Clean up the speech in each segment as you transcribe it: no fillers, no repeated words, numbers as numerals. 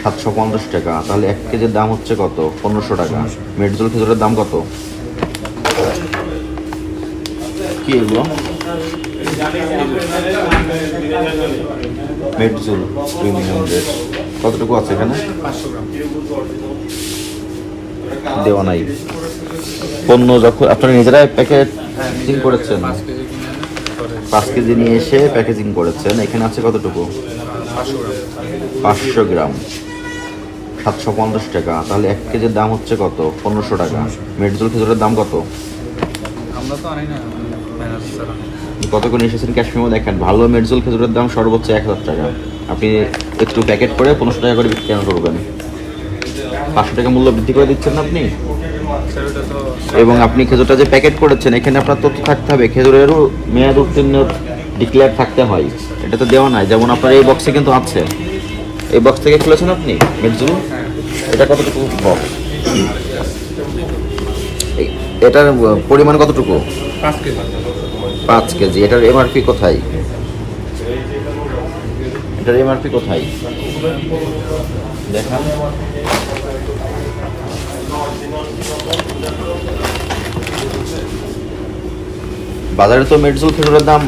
750 টাকা। তাহলে 1 কেজির দাম হচ্ছে কত? 1500 টাকা। মেডজোল খেজুরের দাম কত? কি এগুলো? মেডজোল প্রিমিয়াম রেট কতটুকু আছে এখানে? দেওয়া নাই। পণ্য যখন আপনারা নিজেরাই প্যাকেজিং করেছেন, 5 কেজি নিয়ে এসে প্যাকেজিং করেছেন, এখানে আছে কতটুকু? 500 গ্রাম, 750 টাকা। তাহলে 1 কেজির দাম হচ্ছে কত? 1500 টাকা। মেডজোল খেজুরের দাম কত? কত করে এসেছেন ক্যাশ মেমো দেখেন। ভালো মেডজোল খেজুরের দাম সর্বোচ্চ 1000 টাকা। আপনি একটু প্যাকেট করে 1500 টাকা করে বিক্রি কেন করবেন? 500 টাকা মূল্য বৃদ্ধি করে দিচ্ছেন না আপনি। এবং আপনি খেজুরটা যে প্যাকেট করেছেন এখানে আপনার তথ্য থাকতে হবে, খেজুরেরও মেয়াদ উত্তীর্ণ ডিক্লেয়ার থাকতে হয়। এটা তো দেওয়া নাই। যেমন আপনার এই বক্সে কিন্তু আছে, এই বক্স থেকে খুলেছেন আপনি মেডজোল। এটা কতটুকু বক্স? এটার পরিমাণ কতটুকু? 5 কেজি। এটার এমআরপি কোথায়? এটার এমআরপি কোথায় দেখান। বাজারে তো মেডজোল খেজুরের দাম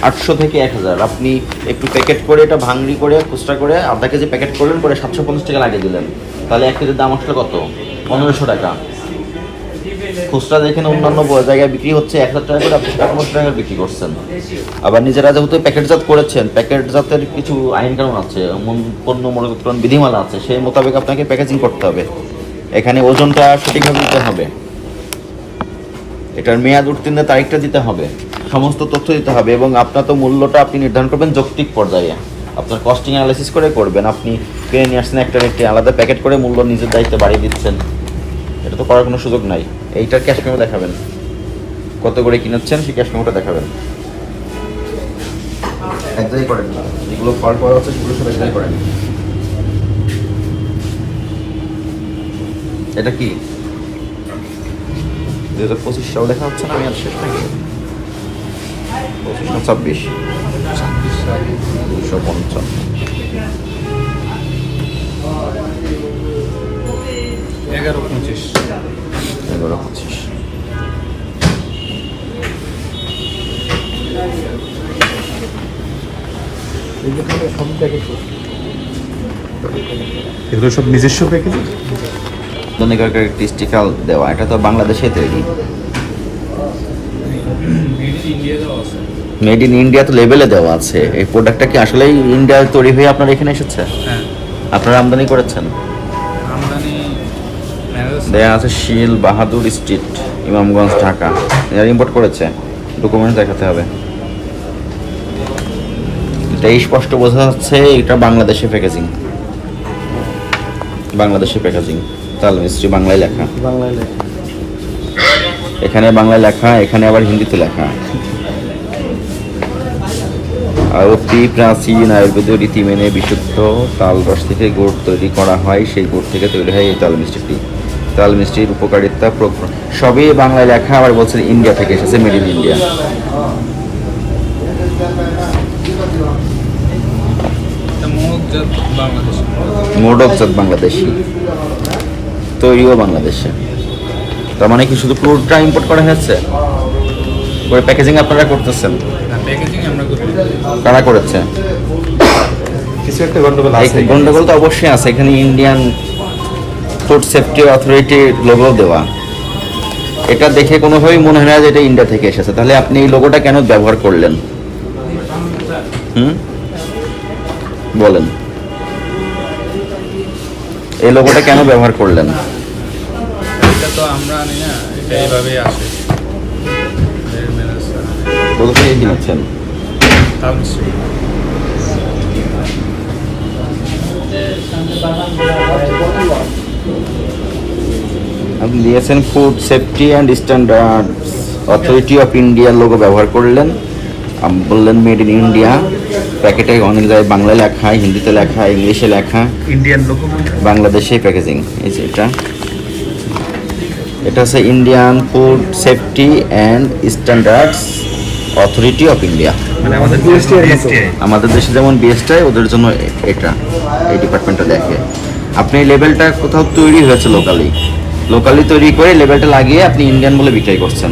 800 থেকে 1000। আপনি একটু প্যাকেট করে এটা ভাঙড়ি করে খুচরা করে আধা কেজি প্যাকেট করলেন, পরে 750 টাকা লাগিয়ে দিলেন। তাহলে 1 কেজির দাম আসলে কত? 1500 টাকা। খুচরা যেখানে অন্যান্য জায়গায় বিক্রি হচ্ছে 1000 টাকা করে, আপনি 1500 টাকা বিক্রি করছেন। আবার নিজেরা যেহেতু প্যাকেটজাত করেছেন, প্যাকেটজাতের কিছু আইন কানুন আছে, পণ্য মূল্যায়ন বিধিমালা আছে, সেই মোতাবেক আপনাকে প্যাকেজিং করতে হবে। এখানে ওজনটা সঠিকভাবে দিতে হবে, এটার মেয়াদ উত্তীর্ণের তারিখটা দিতে হবে, সমস্ত তথ্য দিতে হবে। এবং আপনার তো মূল্যটা আপনি নির্ধারণ করবেন যৌক্তিক পর্যায়ে, আপনার কস্টিং অ্যানালাইসিস করে করবেন। আপনি কিনে নিয়ে আসছেন একটা রেটে, আলাদা প্যাকেট করে মূল্য নিজের দায়িত্বে বাড়িয়ে দিচ্ছেন, এটা তো করার কোনো সুযোগ নাই। এইটার ক্যাশ মেমো দেখাবেন, কত করে কিনেছেন সেই ক্যাশ মেমোটা দেখাবেন। এক জায়গায় করেন, যেগুলো ফল করা হচ্ছে সেগুলো সব এক জায়গায় করেন। এটা কি 2025 সাল দেখা হচ্ছে না? আমি আর শেষ নাকি 25 না 26? 250 11-25 11-25। এগুলো সব নিজস্ব প্যাকেজ। ক্যারেক্টারিস্টিক্যাল দেওয়া, এটা তো বাংলাদেশে তৈরি। মেড ইন ইন্ডিয়া তো লেভেলে দেওয়া আছে। এই প্রোডাক্টটা কি আসলেই ইন্ডিয়ায় তৈরি হয়ে আপনার এখানে এসেছে? হ্যাঁ, আপনারা আমদানি করেছেন? আমদানি দেয়া আছে শিল বাহাদুর স্ট্রিট, ইমামগঞ্জ, ঢাকা। এরা ইম্পোর্ট করেছে, ডকুমেন্ট দেখাতে হবে। এটাই স্পষ্ট বোঝা যাচ্ছে এটা বাংলাদেশে প্যাকেজিং, বাংলাদেশে প্যাকেজিং। তাল মিস্ত্রি বাংলায় লেখা, এখানে বাংলায় লেখা, এখানে আবার হিন্দিতে লেখা। আর অতি প্রাচীন আয়ুর্বেদীয় রীতি মেনে বিশুদ্ধ তাল রস থেকে গুড় তৈরি করা হয়, সেই গুড় থেকে তৈরি হয় এই তাল মিষ্টিটি। তাল মিষ্টির উপকারিতা সবই বাংলায় লেখা, আবার বলছে ইন্ডিয়া থেকে এসেছে, মেড ইন ইন্ডিয়া। মোড়কজাত বাংলাদেশি, তৈরিও বাংলাদেশে। তার মানে কি শুধু ক্রুডটা ইম্পোর্ট করা হয়েছে, ওই প্যাকেজিং আপনারা করতেছেন? কারা করেছে? কিছু একটা গন্ডগোল আছে। গন্ডগোল তো অবশ্যই আছে। এখানে ইন্ডিয়ান ফুড সেফটি অথরিটির লোগো দেওয়া, এটা দেখে কোনোভাবেই মনে হয় না যে এটা ইন্ডিয়া থেকে এসেছে। তাহলে আপনি এই লোগোটা কেন ব্যবহার করলেন? বলেন, এই লোগোটা কেন ব্যবহার করলেন? এটা তো আমরা আনি না, এটা এইভাবেই আসে। কোথা থেকে কিনেছেন? আপনি দিয়েছেন food safety and standards authority of ইন্ডিয়ার লোগো ব্যবহার করলেন, বললেন মেড ইন ইন্ডিয়া। প্যাকেটে অনেক জায়গায় বাংলায় লেখা, হিন্দিতে লেখা, ইংলিশে লেখা, ইন্ডিয়ান লোগো, বাংলাদেশে প্যাকেজিং। এই যে এটা হচ্ছে Indian food safety and standards authority of India. মানে আমাদের বিএসটিআই, আমাদের দেশে যেমন বিএসটিআই, ওদের জন্য এটা এই ডিপার্টমেন্টটা দেখে। আপনি লেবেলটা কোথাও তৈরি হয়েছে লোকালি তৈরি করে লেবেলটা লাগিয়ে আপনি ইন্ডিয়ান বলে বিক্রয় করছেন।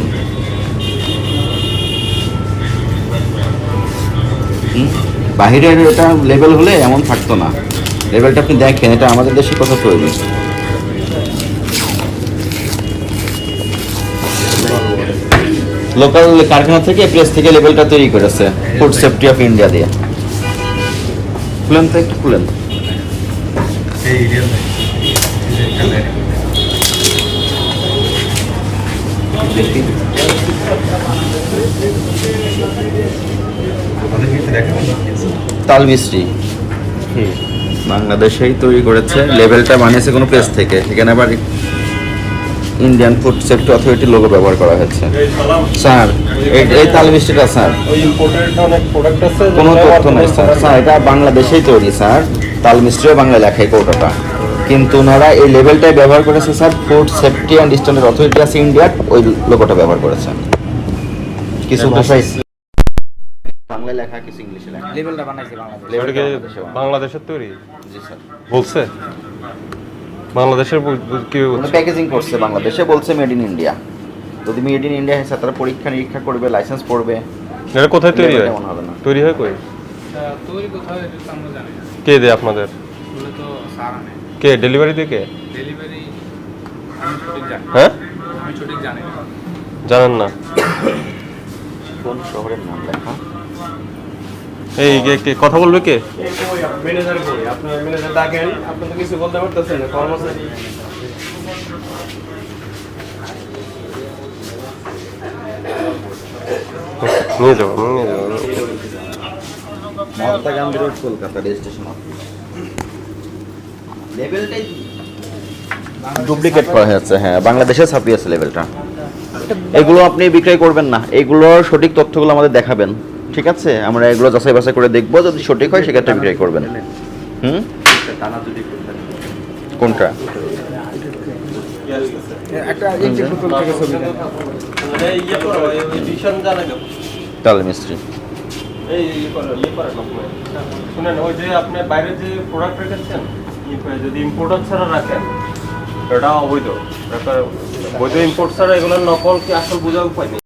বাহিরের এটা লেবেল হলে এমন থাকতো না। লেবেলটা আপনি দেখেন, এটা আমাদের দেশে কোথাও তৈরি। লোকাল কারখানা থেকে প্রেস থেকে লেবেলটা তৈরি করেছে ফুড সেফটি অফ ইন্ডিয়া দিয়ে। খুলেন তো, একটু খুলেন। দেখি। তাল মিস্ত্রি বাংলাদেশেই তৈরি করেছে, লেবেলটা বানিয়েছে কোনো প্রেস থেকে, এখানে আবার ইন্ডিয়ান ফুড সেফটি অথরিটির লোগো ব্যবহার করা হয়েছে। স্যার এই তাল মিষ্টিটা স্যার কোনো তথ্য নেই স্যার। স্যার এটা বাংলাদেশেই তৈরি স্যার, তাল মিষ্টিও বাংলা লেখাই কৌটাটা, কিন্তু ওনারা এই লেভেলটাই ব্যবহার করেছে sir. Food safety and standard authority আছে ইন্ডিয়ার, ওই লোগোটা ব্যবহার করেছে। কিছু ভাষায় বাংলায় লেখা, কিছু ইংলিশে লেখা। লেভেলটা বানাইছে বাংলাদেশ। লেভেলটা বাংলাদেশের তৈরি? জি স্যার। বলছে বাংলাদেশের কি প্যাকেজিং করছে বাংলাদেশে, বলছে মেড ইন ইন্ডিয়া। যদি মেড ইন ইন্ডিয়া হয় তারা পরীক্ষা নিরীক্ষা করবে, লাইসেন্স পড়বে। এটা কোথায় তৈরি হয়? তেমন হবে না। তৈরি হয় কই? তৈরি কোথাও এটা তো আমরা জানি না। কে দেয় আপনাদের? ওগুলো তো স্যার আনে। কে ডেলিভারি দিয়ে? কে ডেলিভারি আমি সঠিক জানি না। হ্যাঁ আমি সঠিক জানি না। জানেন না? কোন শহরের নাম লেখা? এই কে কথা বলবে কে? ম্যানেজার কই? আপনি ম্যানেজার ডাকেন, আপনি তো কিছু বলতে পারতেছেন না, কর্মচারী। নিয়ে যাবো নিয়ে যাবো। Mahatma Gandhi road, Kolkata, registration office. লেভেলটাই ডুপ্লিকেট করা হয়েছে। হ্যাঁ, বাংলাদেশে ছাপিয়েছে লেভেলটা। এগুলো আপনি বিক্রয় করবেন না, এগুলোর সঠিক তথ্যগুলো আমাদের দেখাবেন, ঠিক আছে? আমরা এগুলো যাচাই বাছাই করে দেখবো, যদি সঠিক হয় সেক্ষেত্রে বিক্রয় করবেন। কোনটা? একটা ইঞ্চি ফুটবল থেকে ছবি দেন। তাল মিস্ত্রি। শুনেন, ওই যে আপনি বাইরে যে প্রোডাক্ট রেখেছেন, যদি ইম্পোর্টার ছাড়া রাখেন এটা অবৈধ। বৈধ ইম্পোর্ট ছাড়া এগুলোর নকল কি আসল বোঝার উপায় নেই।